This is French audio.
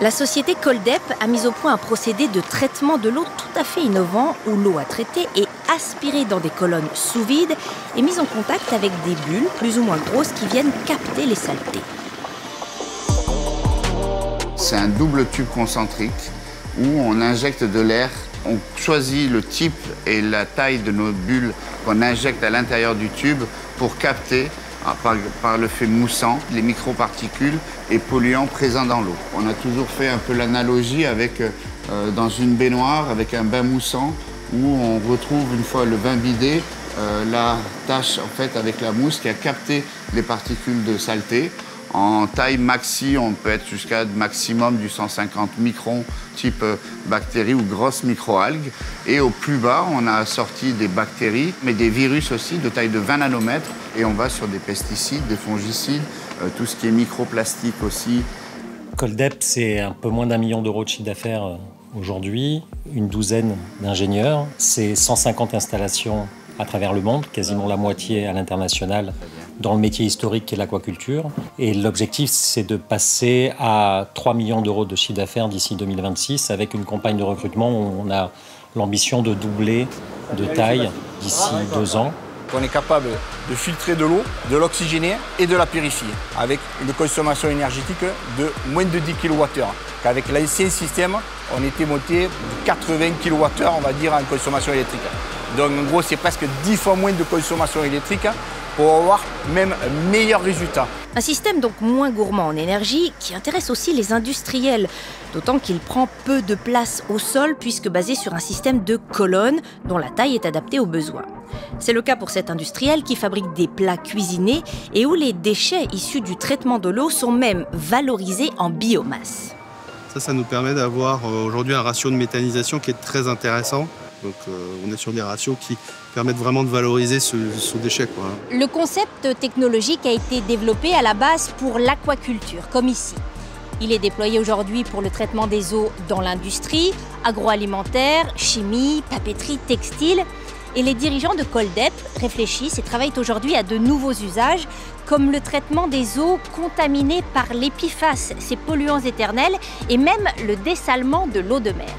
La société Coldep a mis au point un procédé de traitement de l'eau tout à fait innovant où l'eau à traiter est aspirée dans des colonnes sous vide et mise en contact avec des bulles plus ou moins grosses qui viennent capter les saletés. C'est un double tube concentrique où on injecte de l'air. On choisit le type et la taille de nos bulles qu'on injecte à l'intérieur du tube pour capter, par le fait moussant, les microparticules et polluants présents dans l'eau. On a toujours fait un peu l'analogie avec, dans une baignoire, avec un bain moussant, où on retrouve, une fois le bain vidé, la tache en fait, avec la mousse qui a capté les particules de saleté. En taille maxi, on peut être jusqu'à maximum du 150 microns, type bactéries ou grosses microalgues. Et au plus bas, on a sorti des bactéries, mais des virus aussi, de taille de 20 nanomètres. Et on va sur des pesticides, des fongicides, tout ce qui est microplastique aussi. Coldep, c'est un peu moins d'1 million d'euros de chiffre d'affaires aujourd'hui, une douzaine d'ingénieurs, c'est 150 installations à travers le monde, quasiment la moitié à l'international, dans le métier historique qui est l'aquaculture. Et l'objectif, c'est de passer à 3 millions d'euros de chiffre d'affaires d'ici 2026, avec une campagne de recrutement où on a l'ambition de doubler de taille d'ici 2 ans. On est capable de filtrer de l'eau, de l'oxygéner et de la purifier, avec une consommation énergétique de moins de 10 kWh. Qu'avec l'ancien système, on était monté de 80 kWh, on va dire, en consommation électrique. Donc en gros, c'est presque 10 fois moins de consommation électrique pour avoir même un meilleur résultat. Un système donc moins gourmand en énergie qui intéresse aussi les industriels, d'autant qu'il prend peu de place au sol puisque basé sur un système de colonnes dont la taille est adaptée aux besoins. C'est le cas pour cet industriel qui fabrique des plats cuisinés et où les déchets issus du traitement de l'eau sont même valorisés en biomasse. Ça nous permet d'avoir aujourd'hui un ratio de méthanisation qui est très intéressant. Donc on est sur des ratios qui permettent vraiment de valoriser ce déchet, quoi. Le concept technologique a été développé à la base pour l'aquaculture, comme ici. Il est déployé aujourd'hui pour le traitement des eaux dans l'industrie, agroalimentaire, chimie, papeterie, textile. Et les dirigeants de Coldep réfléchissent et travaillent aujourd'hui à de nouveaux usages, comme le traitement des eaux contaminées par les PFAS, ces polluants éternels, et même le dessalement de l'eau de mer.